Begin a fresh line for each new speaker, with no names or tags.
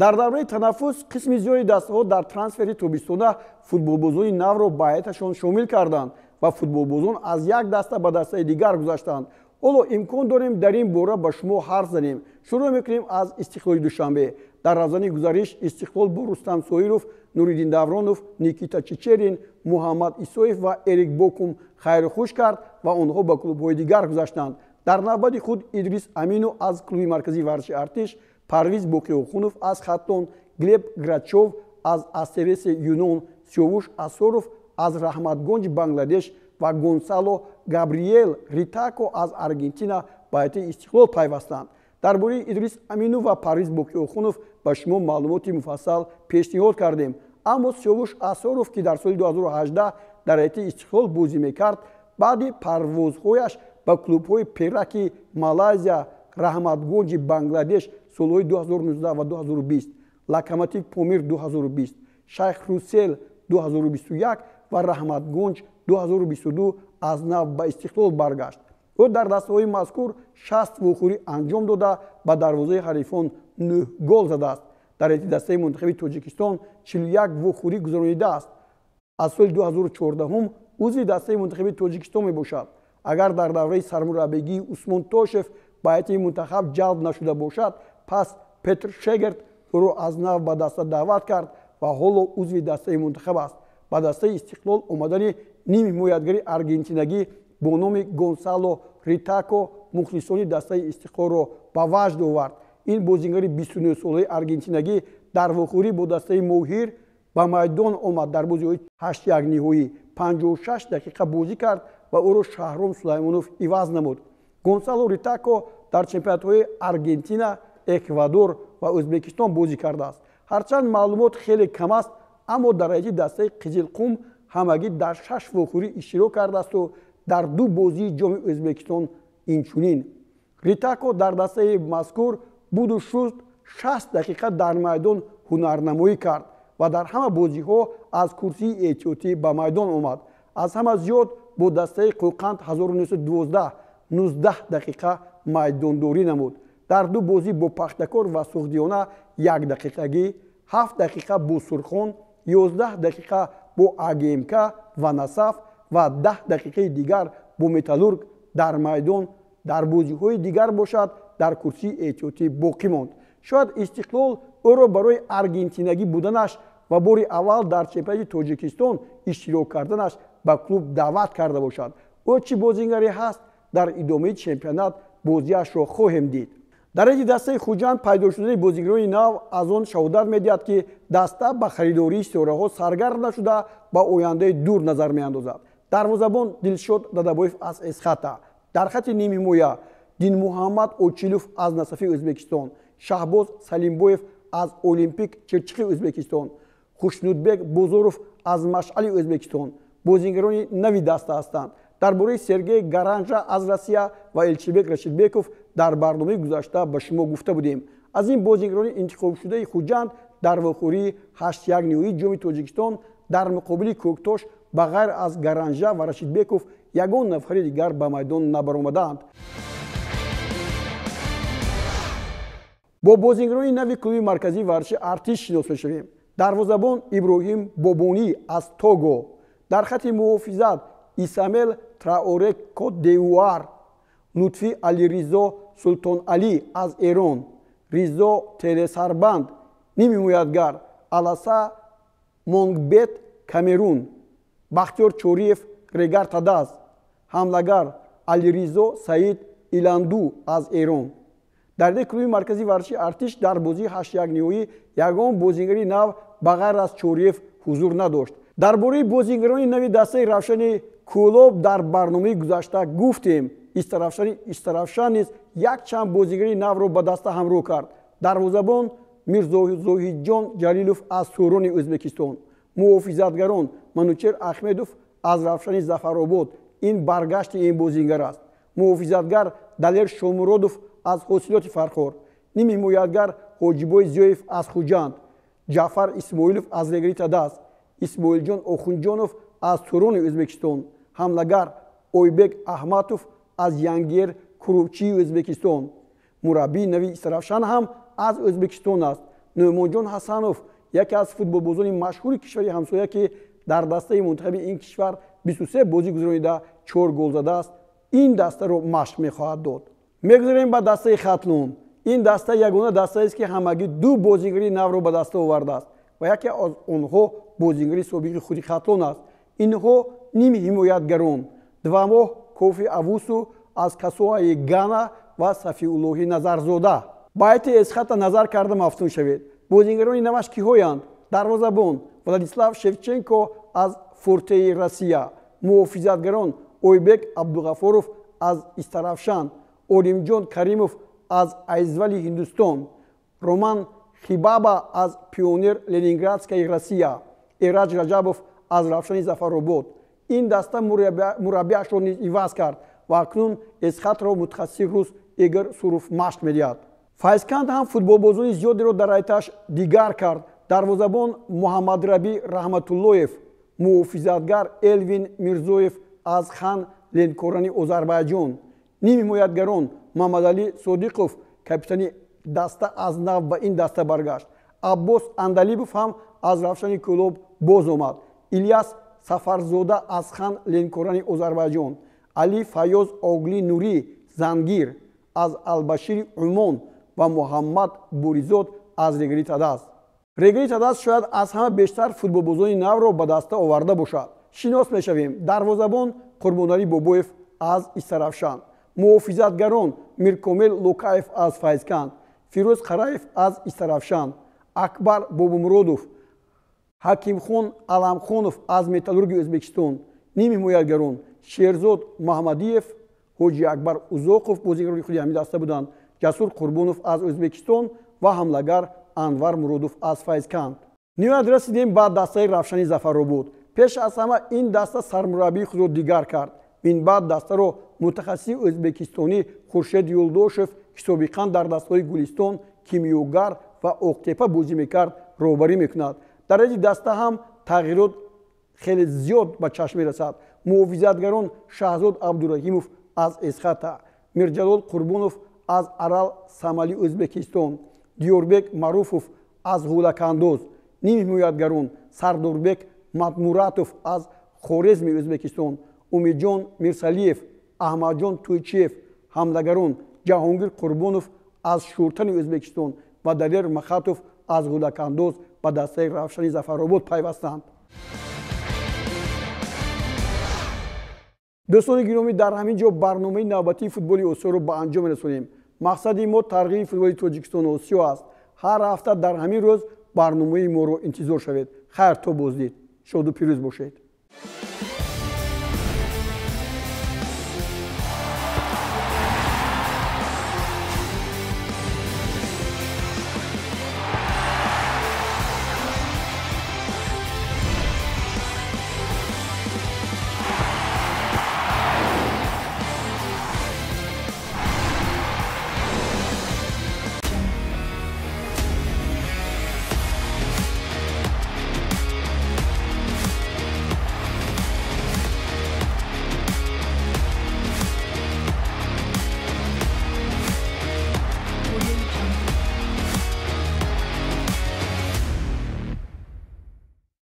дар давраи танаффус қисми зиёди дастаҳо дар трансфери тобистона футболбозони навро ба ҳайаташон шомил карданд ва футболбозон аз як даста ба дастаи дигар гузаштанд. ҳоло имкон дорем дар ин бора ба шумо ҳарф занем. шурӯъ мекунем аз Истиқлоли Душанбе. дар равзани гузариш Истиқлол бо Рустам Соиров, Нуриддин Давронов, Никита Чичерин, Муҳаммад Исоев ва Эрик Бокум хайру хуш кард ва онҳо ба клубҳои дигар гузаштанд. дар навбати худ Идрис Амину аз клуби марказии варзиши Артиш, Парвиз Боқиохунов аз Хаттон, Глеб Грачев аз Астересе Юнон, Сиёвуш Асоров аз Раҳматгонҷ Бангладеш ва Гонсало Габриел Ритако аз Аргентина ба ҳайати Истиқлол пайвастанд. дар бораи Идрис Амину ва Парвиз Боқиохунов ба шумо маълумоти муфассал пешниҳод кардем. аммо Сиёвуш Асоров, ки дар соли 2018 дар ҳайати Истиқлол бозӣ мекард, баъди парвозҳояш ба клубҳои Пераки Малайзия, Раҳматгонҷи Бангладеш солҳои 2019 ва 2020, Локомотив Помир 2020, Шайх Русел 2021 ва Раҳматгонҷ 2022 аз нав ба Истиқлол баргашт. ӯ дар дастаҳои мазкур 60 вохӯрӣ анҷом дода ба дарвозаи ҳарифон 9 гол задааст. дар ҳайати дастаи мунтахаби Тоҷикистон 41 вохӯрӣ гузаронидааст. аз соли 2014 узви дастаи мунтахаби Тоҷикистон мебошад. агар дар давраи сармураббигии Усмон Тошев ба ҳайати мунтахаб ҷалб нашуда бошад, пас Петр Шегерт ӯро аз нав ба даста даъват кард ва ҳоло узви дастаи мунтахаб аст. ба дастаи Истиқлол омадани ним ҳимоятгари аргентинагӣ бо номи Гонсало Ритако мухлисони дастаи Истиқлолро ба ваҷд овард. ин бозингари 29 солаи аргентинагӣ дар вохӯрӣ бо дастаи Моҳир ба майдон омад. дар бозиҳои 8-1 ниҳоӣ 56 дақиқа бозӣ кард ва ӯро Шаҳром Сулаймонов иваз намуд. Гонсало Ритако дар чемпионатҳои Аргентина, Эквадор ва Ӯзбекистон бозӣ кардааст. ҳарчанд маълумот хеле кам аст, аммо дар ҳайати дастаи Қизилқум ҳамагӣ дар 6 вохӯрӣ иштирок кардаасту дар 2 бозии ҷоми Ӯзбекистон инчунин. Ритако дар дастаи мазкур буду шуст 60 дақиқа дар майдон ҳунарнамоӣ кард ва дар ҳама бозиҳо аз курсии эҳтиётӣ ба майдон омад. аз ҳама зиёд бо дастаи Қӯқанд 1912 19 дақиқа майдондорӣ намуд. дар 2 бозӣ бо Пахтакор ва Суғдиёна 1 дақиқагӣ, 7 дақиқа бо Сурхон, 11 дақиқа бо АГМК ва Насаф ва 10 дақиқаи дигар бо Металлург дар майдон дар бозиҳои дигар бошад дар курсии эҳтиётӣ боқӣ монд. шояд Истиқлол ӯро барои аргентинагӣ буданаш ва бори аввал дар чемпионати Тоҷикистон иштирок карданаш ба клуб даъват карда бошад. ӯ чӣ бозингаре ҳаст, дар идомаи чемпионат бозиашро хоҳем дид. дар ҳайати дастаи Хуҷанд пайдо шудани бозингарони нав аз он шаҳодат медиҳад, ки даста ба харидории сиёраҳо саргарм нашуда ба ояндаи дур назар меандозад. дарвозабон Дилшод Дадабоев аз Эсхата, дар хати нимҳимоя Динмуҳаммад Очилов аз Насафи Ӯзбекистон, Шаҳбоз Салимбоев аз Олимпик Чирчиқи Ӯзбекистон, Хушнудбек Бозоров аз Машъали Ӯзбекистон бозингарони нави даста ҳастанд. дар бораи Сергей Гаранжа аз Россия ва Элчибек Рашидбеков дар барномаи гузашта ба шумо гуфта будем. аз ин бозингарони интихобшудаи Хуҷанд дар вохӯрии 8-1 ниҳоии ҷоми Тоҷикистон дар муқобили Коктош ба ғайр аз Гаранжа ва Рашидбеков ягон нафари дигар ба майдон набаромаданд. бо бозингарони нави клуби марказии варзиши Артиш шинос мешавем. дарвозабон Иброҳим Бобонӣ аз Того, дар хати муҳофизат Исамел Траоре Кот д'Ивуар, Лутфӣ Алиризо Султоналӣ аз Эрон, Ризо Телесарбанд нимҳимоятгар, Аласа Монгбет Камерун, Бахтиёр Чориев Регар Тадаз, ҳамлагар Алиризо Саид Иланду аз Эрон. дар ҳайати клуби марказии варзиши Артиш дар бозии 8-1 ниҳоӣ ягон бозингари нав ба ғайр аз Чориев ҳузур надошт. дар бораи бозингарони нави дастаи Равшани Кӯлоб дар барномаи гузашта гуфтем. Истаравшан низ якчанд бозингари навро ба даста ҳамроҳ кард. дарвозабон Мирзоҳидҷон Ҷалилов аз Сӯрони Ӯзбекистон, муҳофизатгарон Манучер Ахмедов аз Равшани Зафаробод. ин баргашти ин бозингар аст. муҳофизатгар Далер Шомуродов аз ҳосилоти Фархор, нимҳимоятгар Ҳоҷибой Зиёев аз Хуҷанд, Ҷаъфар Исмоилов аз Регри Тадас, Исмоилҷон Охунҷонов аз Сӯрони Ӯзбекистон, ҳамлагар Ойбек Аҳматов аз Янгер Курувчии Ӯзбекистон. мураббии нави Истаравшан ҳам аз Ӯзбекистон аст. нӯъмонҷон ҳасанов яке аз футболбозони машҳури кишвари ҳамсоя ки дар дастаи мунтахаби ин кишвар 23 бозӣ гузаронида 4 гол задааст, ин дастаро машқ мехоҳад дод. мегузарем ба дастаи хатлон. ин даста ягона дастаест ки ҳамагӣ ду бозигари навро ба даста овардааст ва яке аз онҳо бозигари собиқи худи хатлон аст. инҳо ними ҳимоятгарон Двамоҳ Кофи Авусу аз Касоаи Гана ва Сафиуллоҳи Назарзода. Байти эсхата назар карда мафтун шавед. Бозигарони наваш киҳоянд? Дарвозабон Владислав Шевченко аз Фортеи Россия, муҳофизатгарон Ойбек Абдуғафоров аз Истарафшан, Олимҷон Каримов аз Айзвали Ҳиндустон, Роман Хибаба аз Пионер Ленинградская Россия, Эраҷ Раҷабов аз Равшани Зафаробод. ин даста мураббиашро низ иваз кард ва акнун эсхатро мутахассиси рус Игор Суров машқ медиҳад. Файзканд ҳам футболбозони зиёдеро дар райтааш дигар кард. Дарвозабон Муҳаммадраби Раҳматуллоев, муҳофизатгар Элвин Мирзоев аз Хан Ленкорани Озарбайҷон, нимҳимоятгарон Мамадали Содиқов, капитани даста аз нав ба ин даста баргашт. Аббос Андалибов ҳам аз Равшани Кӯлоб боз омад. Ильяс Сафарзода аз Хан Ленкорани Озарбайҷон, Али Файёз Огли Нурӣ Зангир аз Албашири Умон ва Муҳаммад Буризод аз Регри Тадас. Регри Тадас шояд аз ҳама бештар футболбозони навро ба даста оварда бошад. Шинос мешавем. Дарвозабон Қурбоналӣ Бобоев аз Истарафшан, муҳофизатгарон Миркомел Лукаев аз Файзканд, Фирӯз Қараев аз Истарафшан, Акбар Бобумуродов, Ҳакимхон Аламхонов аз Металлурги Ӯзбекистон, нимҳимоятгарон Шерзод Муҳаммадиев, Ҳоҷи Акбар Узоқов бозигарони худи ҳамин даста буданд, Ҷасур Қурбонов аз Ӯзбекистон ва ҳамлагар Анвар Муродов аз Файзканд. Ниҳоят расидем ба дастаи Равшани Зафаробод. Пеш аз ҳама ин даста сармураббии худро дигар кард. Минбаъд дастаро мутахассиси ӯзбекистонӣ Хуршед Юлдошев ки собиқан дар дастаҳои Гулистон, Кимиёгар ва Оқтепа бозӣ мекард, роҳбарӣ мекунад. дар эди даста ҳам тағйирот хеле зиёд ба чашм мерасад. муҳофизатгарон Шаҳзод Абдураҳимов аз Эсхата, Мирҷалол Қурбонов аз Арал Самали Ӯзбекистон, Диёрбек Маруфов аз Ҳулакандоз, нимҳимоятгарон Сардорбек Матмуратов аз Хорезми Ӯзбекистон, Умидҷон Мирсалиев, Аҳмадҷон Тӯйчиев, ҳамлагарон Ҷаҳонгир Қурбонов аз Шӯртани Ӯзбекистон ва Далер Махатов аз Ҳулакандоз ба дастаи Равшани Зафаробод пайвастанд. дӯстони гиромӣ, дар ҳамин ҷо барномаи навбатии футболи Осиёро ба анҷом расонем. мақсади мо тарғиби футболи Тоҷикистону Осиё аст. ҳар ҳафта дар ҳамин рӯз барномаи моро интизор шавед. хайр то боздид. шоду пирӯз бошед.